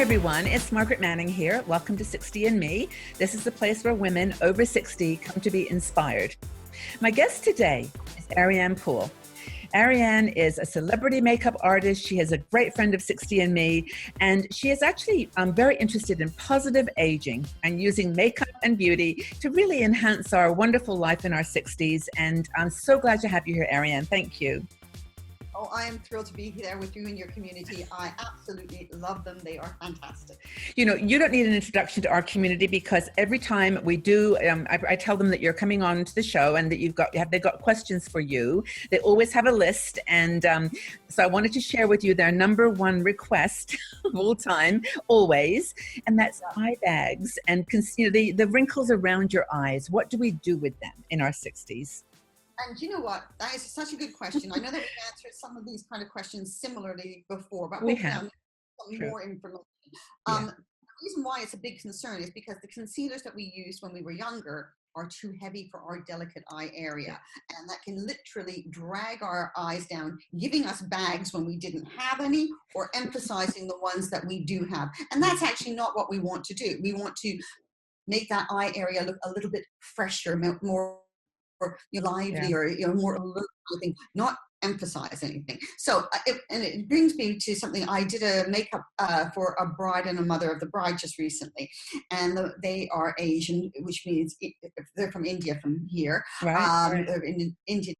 everyone, it's Margaret Manning here. Welcome to 60 and Me. This is the place where women over 60 come to be inspired. My guest today is Ariane Poole. Ariane is a celebrity makeup artist. She is a great friend of 60 and Me, and she is actually very interested in positive aging and using makeup and beauty to really enhance our wonderful life in our 60s. And I'm so glad to have you here, Ariane. Thank you. Oh, I am thrilled to be here with you and your community. I absolutely love them. They are fantastic. You know, you don't need an introduction to our community because every time we do, I tell them that you're coming on to the show and that they've got questions for you. They always have a list. And so I wanted to share with you their number one request of all time, always. And that's eye bags and the wrinkles around your eyes. What do we do with them in our 60s? And you know what? That is such a good question. I know that we've answered some of these kind of questions similarly before, but We have some more information. The reason why it's a big concern is because the concealers that we used when we were younger are too heavy for our delicate eye area. And that can literally drag our eyes down, giving us bags when we didn't have any, or emphasizing the ones that we do have. And that's actually not what we want to do. We want to make that eye area look a little bit fresher, more lively, or more alert, I think, not emphasize anything. So it brings me to something. I did a makeup for a bride and a mother of the bride just recently, and they are Asian, which means they're from India, from here. Right. They're in Indian.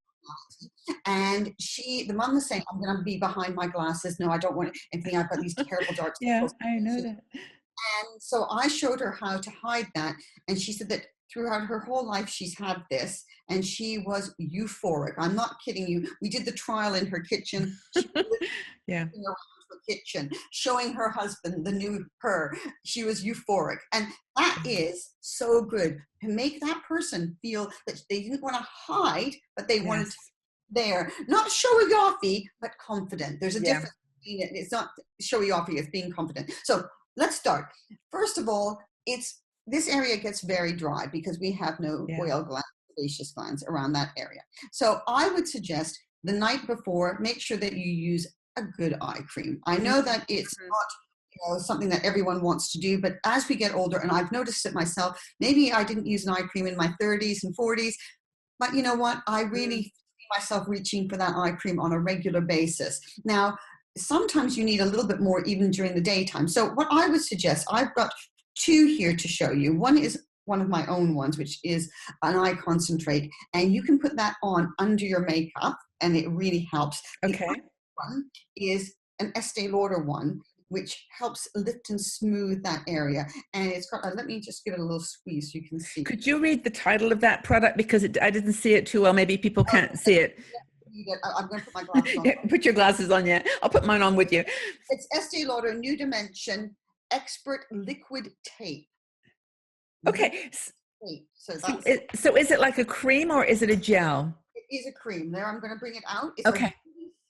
And the mom was saying, I'm going to be behind my glasses. No, I don't want anything. I've got these terrible dark circles. I know that. And so I showed her how to hide that. And she said that throughout her whole life, she's had this, and she was euphoric. I'm not kidding you. We did the trial in her kitchen. She was around her kitchen, showing her husband the new her. She was euphoric. And that is so good to make that person feel that they didn't want to hide, but they wanted to be there. Not showy offy, but confident. There's a difference between it. It's not showy offy, it's being confident. So let's start. First of all, this area gets very dry because we have no oil glands, sebaceous glands around that area. So I would suggest the night before, make sure that you use a good eye cream. I know that it's not something that everyone wants to do, but as we get older, and I've noticed it myself, maybe I didn't use an eye cream in my 30s and 40s, but you know what? I really see myself reaching for that eye cream on a regular basis. Now, sometimes you need a little bit more even during the daytime. So what I would suggest, I've got two here to show you. One is one of my own ones, which is an eye concentrate, and you can put that on under your makeup and it really helps. Okay. The other one is an Estee Lauder one, which helps lift and smooth that area. And it's got, let me just give it a little squeeze so you can see. Could you read the title of that product? Because I didn't see it too well. Maybe people can't see it. I'm going to put my glasses on. Put your glasses on, I'll put mine on with you. It's Estee Lauder New Dimension Expert Liquid Tape. Okay. So is it like a cream or is it a gel? It is a cream. There, I'm going to bring it out. It's a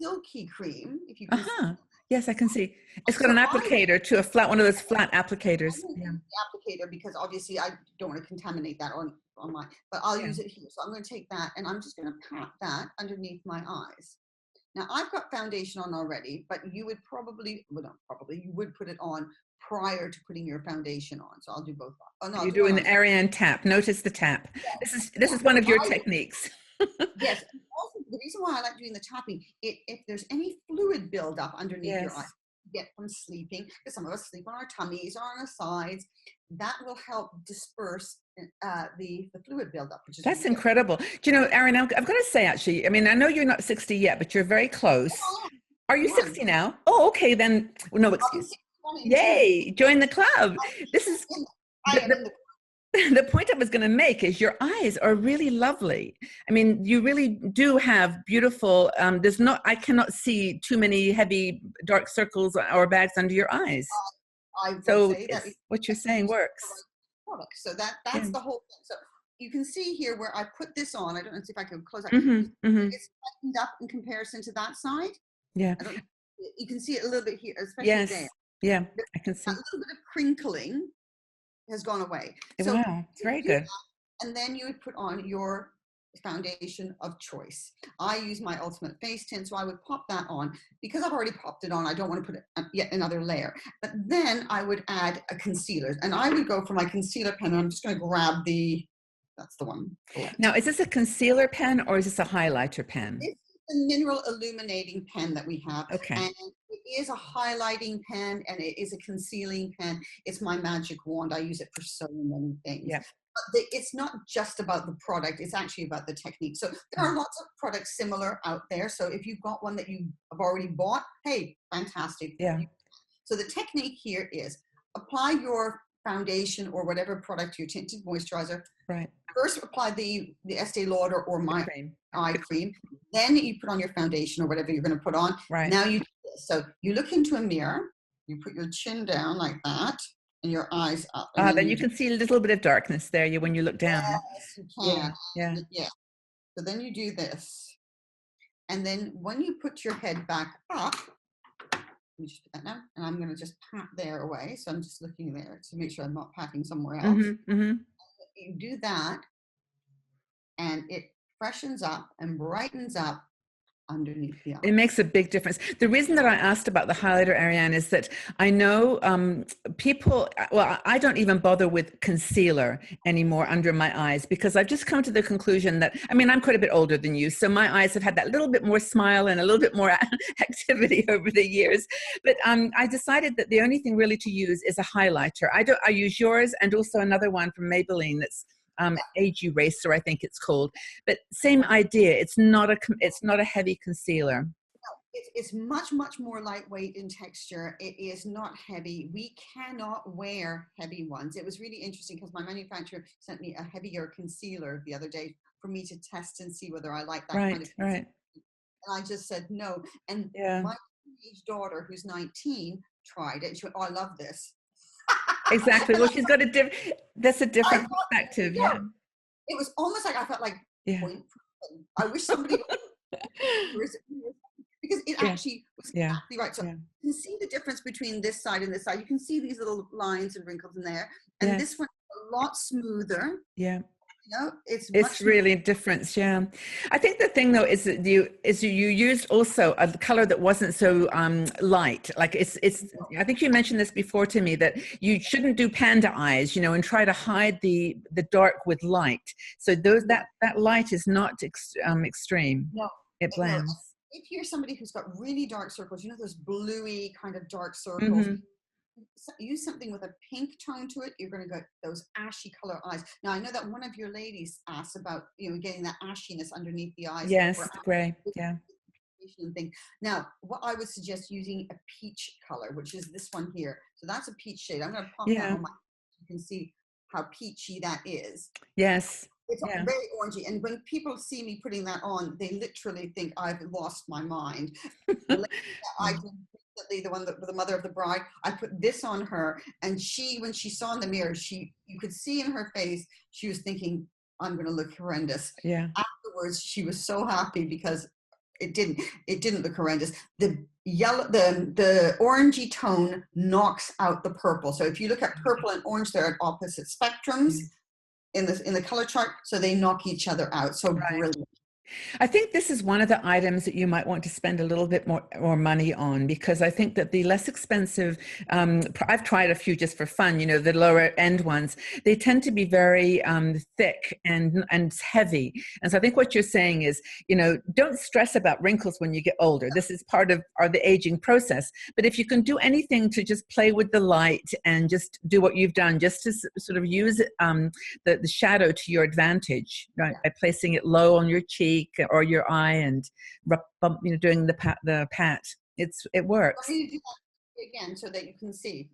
silky cream. If you can see. Yes, I can see. It's got an applicator to one of those flat applicators. The applicator, because obviously I don't want to contaminate that on my, but I'll use it here. So I'm going to take that and I'm just going to pat that underneath my eyes. Now I've got foundation on already, but you would you would put it on prior to putting your foundation on. So I'll do both. Oh no, you're doing the Ariane tap. Notice the tap. Yes. This is one of your techniques. Yes. Also, the reason why I like doing the tapping, if there's any fluid buildup underneath your eye, get from sleeping, because some of us sleep on our tummies or on our sides, that will help disperse the fluid buildup. That's incredible. Do you know, Ariane, I've got to say, actually, I mean, I know you're not 60 yet, but you're very close. Are you 60 now? Oh, okay, then. Well, no excuse. Yay, join the club. This is the point I was going to make is your eyes are really lovely. I mean, you really do have beautiful, I cannot see too many heavy dark circles or bags under your eyes. I would say that what you're saying works. So that's the whole thing. So you can see here where I put this on. I don't know if I can close that. It's tightened up in comparison to that side. Yeah. You can see it a little bit here, especially there. Yeah, I can see. A little bit of crinkling has gone away. So wow, it's very good. And then you would put on your foundation of choice. I use my Ultimate Face Tint, so I would pop that on. Because I've already popped it on, I don't want to put yet another layer. But then I would add a concealer, and I would go for my concealer pen, and I'm just going to grab that's the one. Now, is this a concealer pen or is this a highlighter pen? This is the mineral illuminating pen that we have. Okay. And it is a highlighting pen, and it is a concealing pen. It's my magic wand. I use it for so many things. Yeah. But it's not just about the product, it's actually about the technique. So there are lots of products similar out there. So if you've got one that you have already bought, hey, fantastic. Yeah. So the technique here is apply your foundation or whatever product, your tinted moisturizer. Right. First apply the Estee Lauder or my eye cream. Then you put on your foundation or whatever you're going to put on. Right. Now you do this. So you look into a mirror, you put your chin down like that, and your eyes up. Then you can see a little bit of darkness there when you look down. Yes, you can. Yeah. So then you do this. And then when you put your head back up, let me just put that now. And I'm going to just pat there away. So I'm just looking there to make sure I'm not patting somewhere else. You do that, and it freshens up and brightens up underneath the eye. It makes a big difference. The reason that I asked about the highlighter, Ariane, is that I know people, well, I don't even bother with concealer anymore under my eyes, because I've just come to the conclusion that, I mean, I'm quite a bit older than you, so my eyes have had that little bit more smile and a little bit more activity over the years. But I decided that the only thing really to use is a highlighter. I use yours and also another one from Maybelline that's Age Eraser, I think it's called, but same idea. It's not a heavy concealer. It's much more lightweight in texture. It is not heavy. We cannot wear heavy ones. It was really interesting because my manufacturer sent me a heavier concealer the other day for me to test and see whether I like that kind of concealer. Right. And I just said no. And my teenage daughter, who's 19, tried it and she went, "Oh, I love this." Exactly. Well, she's got that's a different perspective. Yeah. It was almost like I felt like, I wish somebody because it actually was exactly right. So you can see the difference between this side and this side. You can see these little lines and wrinkles in there. And this one is a lot smoother. Yeah. You know, it's really different. Yeah. I think the thing though is that you used also a color that wasn't so light. Like it's I think you mentioned this before to me, that you shouldn't do panda eyes, you know, and try to hide the dark with light. So that light is not extreme. No, it blends. No. If you're somebody who's got really dark circles, you know, those bluey kind of dark circles, use something with a pink tone to it, you're going to get those ashy color eyes. Now, I know that one of your ladies asked about, you know, getting that ashiness underneath the eyes. Yes, gray. Yeah. Thing. Now, what I would suggest using a peach color, which is this one here. So that's a peach shade. I'm going to pop that on you can see how peachy that is. Yes. It's very orangey. And when people see me putting that on, they literally think I've lost my mind. I the one that the mother of the bride, I put this on her, and when she saw in the mirror, you could see in her face, she was thinking, I'm going to look horrendous. Yeah. Afterwards, she was so happy because it didn't look horrendous. The yellow, the orangey tone knocks out the purple. So if you look at purple and orange, they're at opposite spectrums in the color chart. So they knock each other out. So brilliant. I think this is one of the items that you might want to spend a little bit more money on, because I think that the less expensive, I've tried a few just for fun, you know, the lower end ones, they tend to be very thick and heavy. And so I think what you're saying is, you know, don't stress about wrinkles when you get older. This is part of the aging process. But if you can do anything to just play with the light and just do what you've done, just to sort of use the shadow to your advantage, right? By placing it low on your cheek or your eye and doing the pat. It works. Let me do that again so that you can see.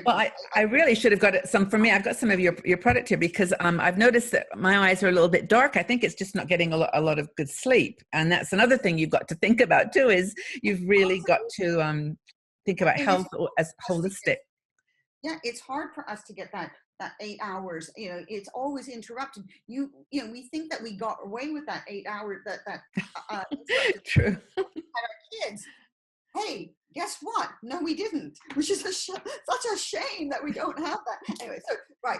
Well, I really should have got some for me. I've got some of your product here because I've noticed that my eyes are a little bit dark. I think it's just not getting a lot of good sleep, and that's another thing you've got to think about too. Is you've really got to think about health as holistic. Yeah, it's hard for us to get that 8 hours, you know, it's always interrupted. You know, we think that we got away with that 8 hours, True. Had our kids. Hey, guess what? No, we didn't, which is such a shame that we don't have that. Anyway,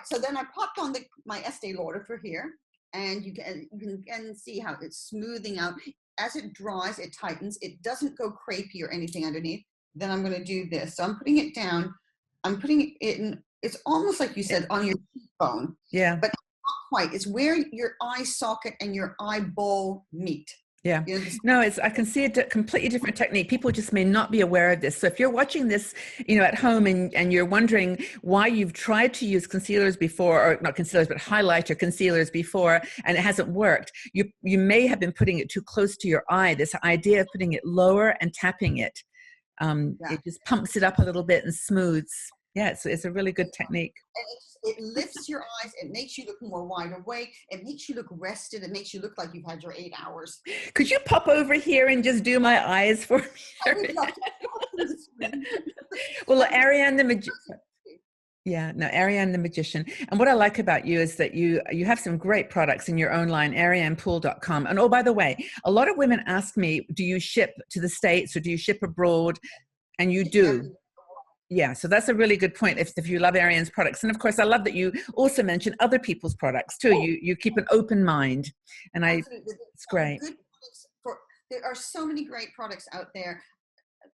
so then I popped on my Estee Lauder for here. and you can see how it's smoothing out. As it dries, it tightens. It doesn't go crepey or anything underneath. Then I'm going to do this. So I'm putting it down. I'm putting it in. It's almost like you said on your cheekbone. Yeah. But not quite. It's where your eye socket and your eyeball meet. Yeah. No, I can see a completely different technique. People just may not be aware of this. So if you're watching this, at home and you're wondering why you've tried to use concealers before, or not concealers, but highlighter concealers before, and it hasn't worked, you may have been putting it too close to your eye. This idea of putting it lower and tapping it, it just pumps it up a little bit and smooths. Yeah, it's a really good technique. And it lifts your eyes. It makes you look more wide awake. It makes you look rested. It makes you look like you've had your 8 hours. Could you pop over here and just do my eyes for me? I would love to. Well, Ariane the Magician. Yeah, no, Ariane the Magician. And what I like about you is that you have some great products in your own line, arianepoole.com. And oh, by the way, a lot of women ask me, do you ship to the States or do you ship abroad? And you do. Yeah, so that's a really good point if you love Ariane's products. And of course, I love that you also mention other people's products too. You keep an open mind, and it's great. There are so many great products out there,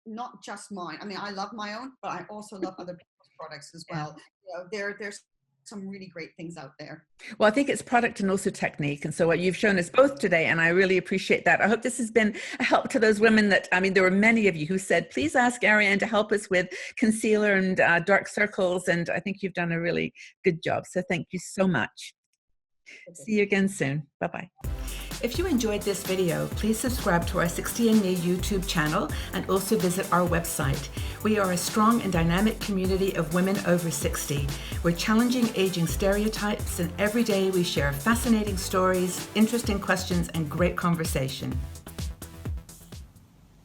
not just mine. I mean, I love my own, but I also love other people's products as well. There's some really great things out there. Well, I think it's product and also technique. And so what you've shown us both today, and I really appreciate that. I hope this has been a help to those women there were many of you who said, please ask Ariane to help us with concealer and dark circles. And I think you've done a really good job. So thank you so much. See you again soon. Bye-bye. If you enjoyed this video, please subscribe to our 60andMe YouTube channel and also visit our website. We are a strong and dynamic community of women over 60. We're challenging aging stereotypes, and every day we share fascinating stories, interesting questions, and great conversation.